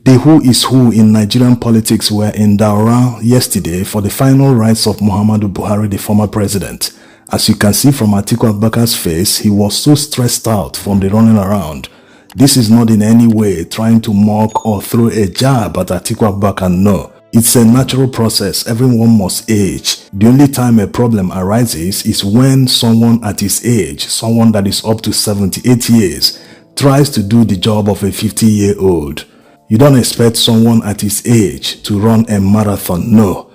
The who is who in Nigerian politics were in Daura yesterday for the final rites of Muhammadu Buhari, the former president. As you can see from ATIKU Abubakar's face, he was so stressed out from the running around. This is not in any way trying to mock or throw a jab at ATIKU Abubakar, no. It's a natural process. Everyone must age. The only time a problem arises is when someone at his age, someone that is up to 78 years, tries to do the job of a 50-year-old. You don't expect someone at his age to run a marathon, no.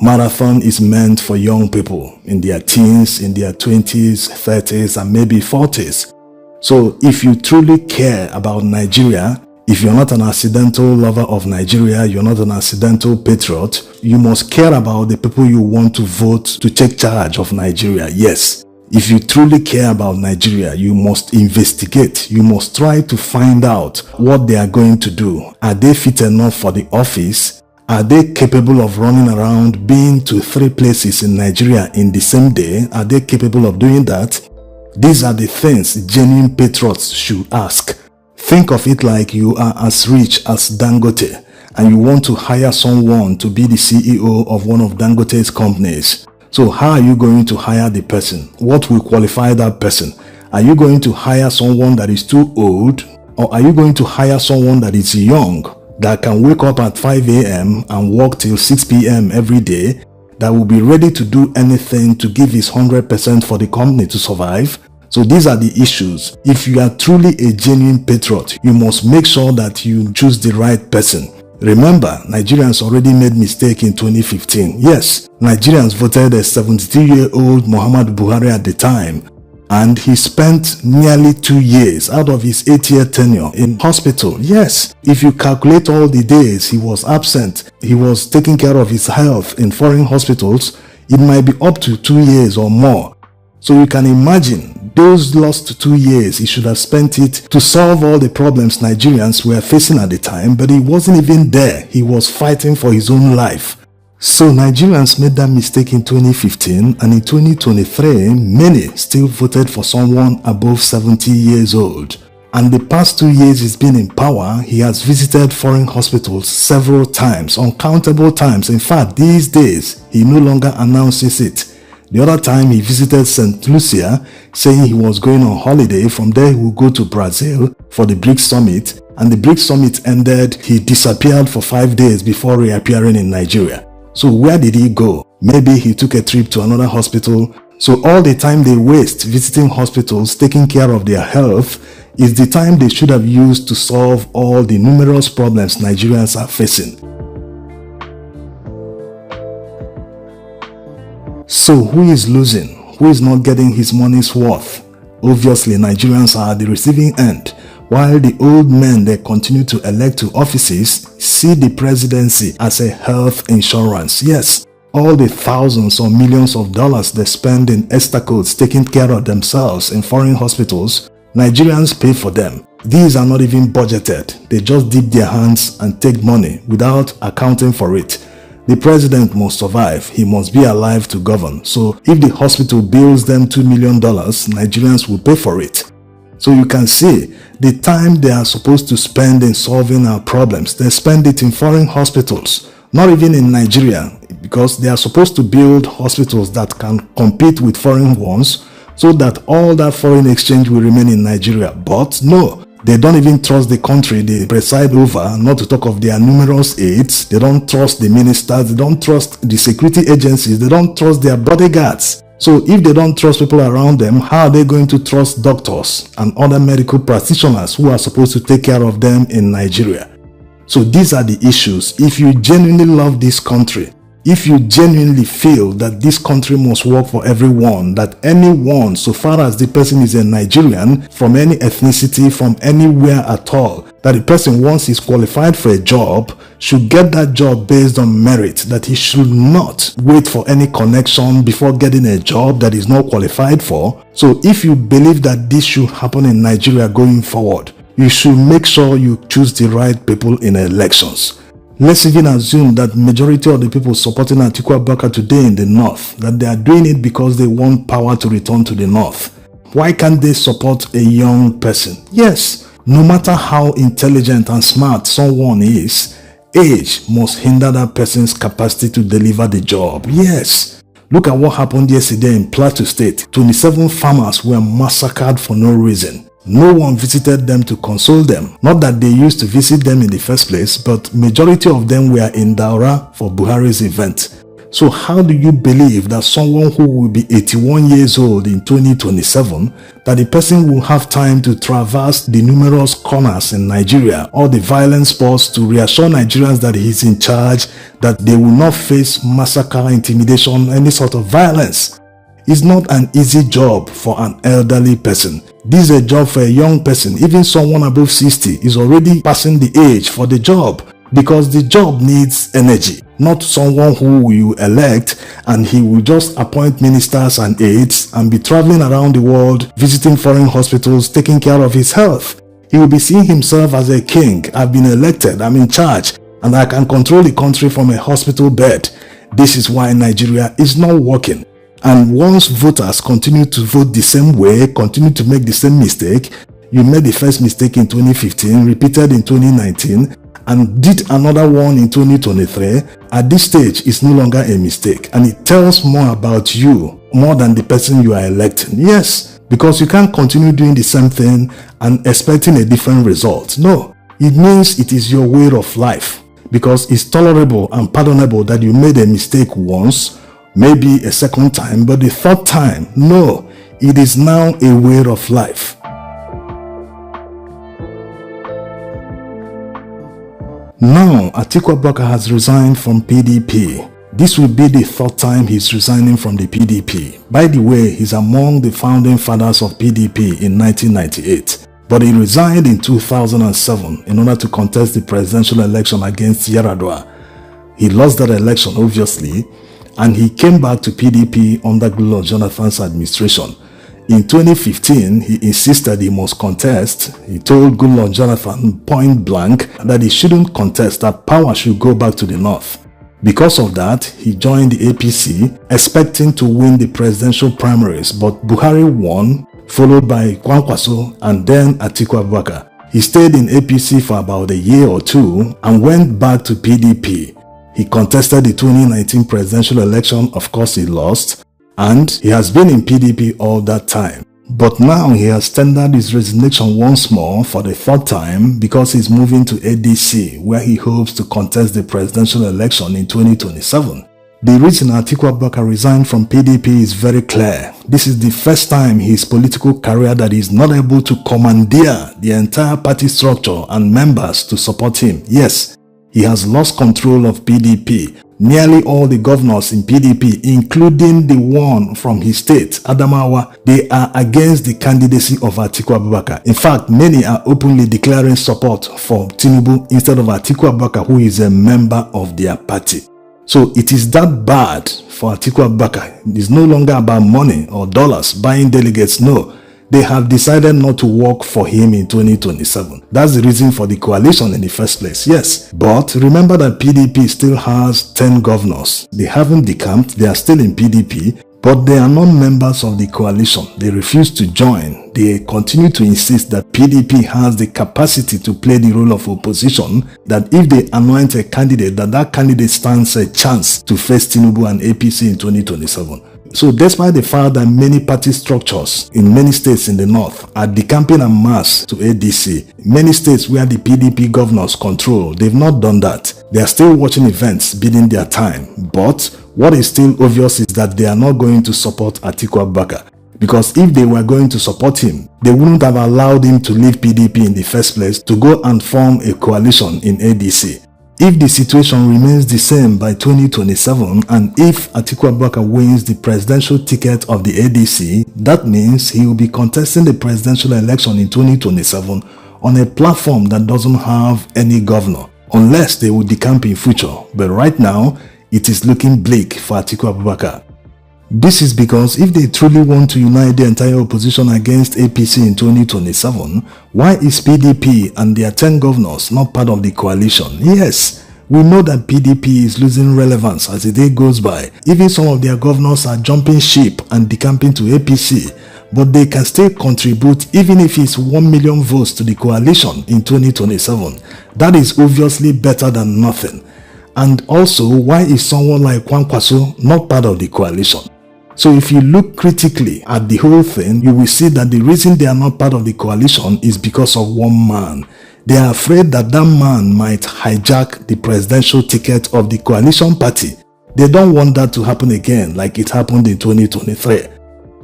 Marathon is meant for young people in their teens, in their 20s, 30s, and maybe 40s. So if you truly care about Nigeria, if you're not an accidental lover of Nigeria, you're not an accidental patriot, you must care about the people you want to vote to take charge of Nigeria. Yes, if you truly care about Nigeria, you must investigate. You must try to find out what they are going to do. Are they fit enough for the office? Are they capable of running around, being to 3 places in Nigeria in the same day? Are they capable of doing that? These are the things genuine patriots should ask. Think of it like you are as rich as Dangote and you want to hire someone to be the CEO of one of Dangote's companies. So how are you going to hire the person? What will qualify that person? Are you going to hire someone that is too old, or are you going to hire someone that is young, that can wake up at 5 a.m. and work till 6 p.m. every day, that will be ready to do anything to give his 100% for the company to survive? So these are the issues. If you are truly a genuine patriot, you must make sure that you choose the right person. Remember, Nigerians already made mistake in 2015. Yes, Nigerians voted a 72-year-old Muhammadu Buhari at the time, and he spent nearly 2 years out of his 8-year tenure in hospital. Yes, if you calculate all the days he was absent, he was taking care of his health in foreign hospitals, it might be up to 2 years or more. So you can imagine, those lost 2 years, he should have spent it to solve all the problems Nigerians were facing at the time, but he wasn't even there. He was fighting for his own life. So Nigerians made that mistake in 2015, and in 2023, many still voted for someone above 70 years old. And the past 2 years he's been in power, he has visited foreign hospitals several times, uncountable times. In fact, these days, he no longer announces it. The other time he visited St. Lucia, saying he was going on holiday. From there he would go to Brazil for the BRICS summit, and the BRICS summit ended, he disappeared for 5 days before reappearing in Nigeria. So where did he go? Maybe he took a trip to another hospital. So all the time they waste visiting hospitals, taking care of their health, is the time they should have used to solve all the numerous problems Nigerians are facing. So who is losing? Who is not getting his money's worth? Obviously, Nigerians are at the receiving end, while the old men they continue to elect to offices see the presidency as a health insurance. Yes, all the thousands or millions of dollars they spend in estacodes taking care of themselves in foreign hospitals, Nigerians pay for them. These are not even budgeted. They just dip their hands and take money without accounting for it. The president must survive. He must be alive to govern. So if the hospital bills them $2 million, Nigerians will pay for it. So you can see the time they are supposed to spend in solving our problems, they spend it in foreign hospitals, not even in Nigeria, because they are supposed to build hospitals that can compete with foreign ones so that all that foreign exchange will remain in Nigeria. But no. They don't even trust the country they preside over, not to talk of their numerous aides. They don't trust the ministers, they don't trust the security agencies, they don't trust their bodyguards. So if they don't trust people around them, how are they going to trust doctors and other medical practitioners who are supposed to take care of them in Nigeria? So these are the issues. If you genuinely love this country, if you genuinely feel that this country must work for everyone, that anyone, so far as the person is a Nigerian, from any ethnicity, from anywhere at all, that the person, once he's qualified for a job, should get that job based on merit, that he should not wait for any connection before getting a job that he's not qualified for. So if you believe that this should happen in Nigeria going forward, you should make sure you choose the right people in elections. Let's even assume that majority of the people supporting ATIKU Abubakar today in the north, that they are doing it because they want power to return to the north. Why can't they support a young person? Yes, No matter how intelligent and smart someone is, age must hinder that person's capacity to deliver the job. Yes. Look at what happened yesterday in Plateau State. 27 farmers were massacred for no reason. No one visited them to console them. Not that they used to visit them in the first place, but majority of them were in Daura for Buhari's event. So how do you believe that someone who will be 81 years old in 2027, that the person will have time to traverse the numerous corners in Nigeria, all the violent spots, to reassure Nigerians that he is in charge, that they will not face massacre, intimidation, any sort of violence? It's not an easy job for an elderly person. This is a job for a young person. Even someone above 60 is already passing the age for the job, because the job needs energy. Not someone who you elect and he will just appoint ministers and aides and be traveling around the world, visiting foreign hospitals, taking care of his health. He will be seeing himself as a king. I've been elected, I'm in charge, and I can control the country from a hospital bed. This is why Nigeria is not working. And once voters continue to vote the same way, continue to make the same mistake, you made the first mistake in 2015, repeated in 2019, and did another one in 2023, at this stage it's no longer a mistake, and it tells more about you more than the person you are electing. Yes, because you can't continue doing the same thing and expecting a different result. No, it means it is your way of life, because it's tolerable and pardonable that you made a mistake once, maybe a second time, but the third time, no, it is now a way of life. Now, ATIKU Abubakar has resigned from PDP. This will be the third time he's resigning from the PDP. By the way, he's among the founding fathers of PDP in 1998. But he resigned in 2007 in order to contest the presidential election against Yaradua. He lost that election, obviously, and he came back to PDP under Goodluck Jonathan's administration. In 2015, he insisted he must contest. He told Goodluck Jonathan point blank that he shouldn't contest, that power should go back to the north. Because of that, he joined the APC, expecting to win the presidential primaries, but Buhari won, followed by Kwankwaso and then ATIKU Abubakar. He stayed in APC for about a year or two and went back to PDP. He contested the 2019 presidential election. Of course, he lost. And he has been in PDP all that time. But now he has tendered his resignation once more for the third time because he's moving to ADC, where he hopes to contest the presidential election in 2027. The reason ATIKU Abubakar resigned from PDP is very clear. This is the first time in his political career that he is not able to commandeer the entire party structure and members to support him. Yes, he has lost control of PDP. Nearly all the governors in PDP, including the one from his state, Adamawa, they are against the candidacy of ATIKU Abubakar. In fact, many are openly declaring support for Tinubu instead of ATIKU Abubakar, who is a member of their party. So it is that bad for ATIKU Abubakar. It is no longer about money or dollars, buying delegates. No. They have decided not to work for him in 2027. That's the reason for the coalition in the first place, yes. But remember that PDP still has 10 governors. They haven't decamped, they are still in PDP, but they are not members of the coalition. They refuse to join. They continue to insist that PDP has the capacity to play the role of opposition, that if they anoint a candidate, that candidate stands a chance to face Tinubu and APC in 2027. So despite the fact that many party structures in many states in the north are decamping en masse to ADC, many states where the PDP governors control, they've not done that. They are still watching events, biding their time. But what is still obvious is that they are not going to support ATIKU Abubakar. Because if they were going to support him, they wouldn't have allowed him to leave PDP in the first place to go and form a coalition in ADC. If the situation remains the same by 2027 and if ATIKU Abubakar wins the presidential ticket of the ADC, that means he will be contesting the presidential election in 2027 on a platform that doesn't have any governor, unless they will decamp in future. But right now, it is looking bleak for ATIKU Abubakar. This is because if they truly want to unite the entire opposition against APC in 2027, why is PDP and their 10 governors not part of the coalition? Yes, we know that PDP is losing relevance as the day goes by. Even some of their governors are jumping ship and decamping to APC. but they can still contribute even if it's 1 million votes to the coalition in 2027. That is obviously better than nothing. And also, why is someone like Kwankwaso not part of the coalition? So if you look critically at the whole thing, you will see that the reason they are not part of the coalition is because of one man. They are afraid that that man might hijack the presidential ticket of the coalition party. They don't want that to happen again like it happened in 2023.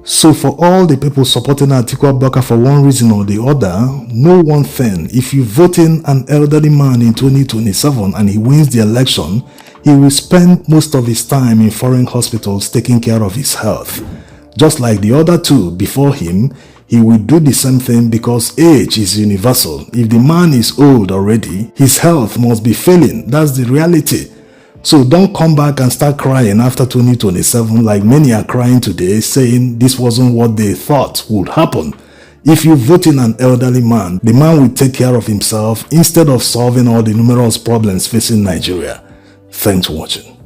So for all the people supporting ATIKU Abubakar for one reason or the other, know one thing: if you vote in an elderly man in 2027 and he wins the election, he will spend most of his time in foreign hospitals taking care of his health. Just like the other two before him, he will do the same thing because age is universal. If the man is old already, his health must be failing. That's the reality. So don't come back and start crying after 2027 like many are crying today, saying this wasn't what they thought would happen. If you vote in an elderly man, the man will take care of himself instead of solving all the numerous problems facing Nigeria. Thanks for watching.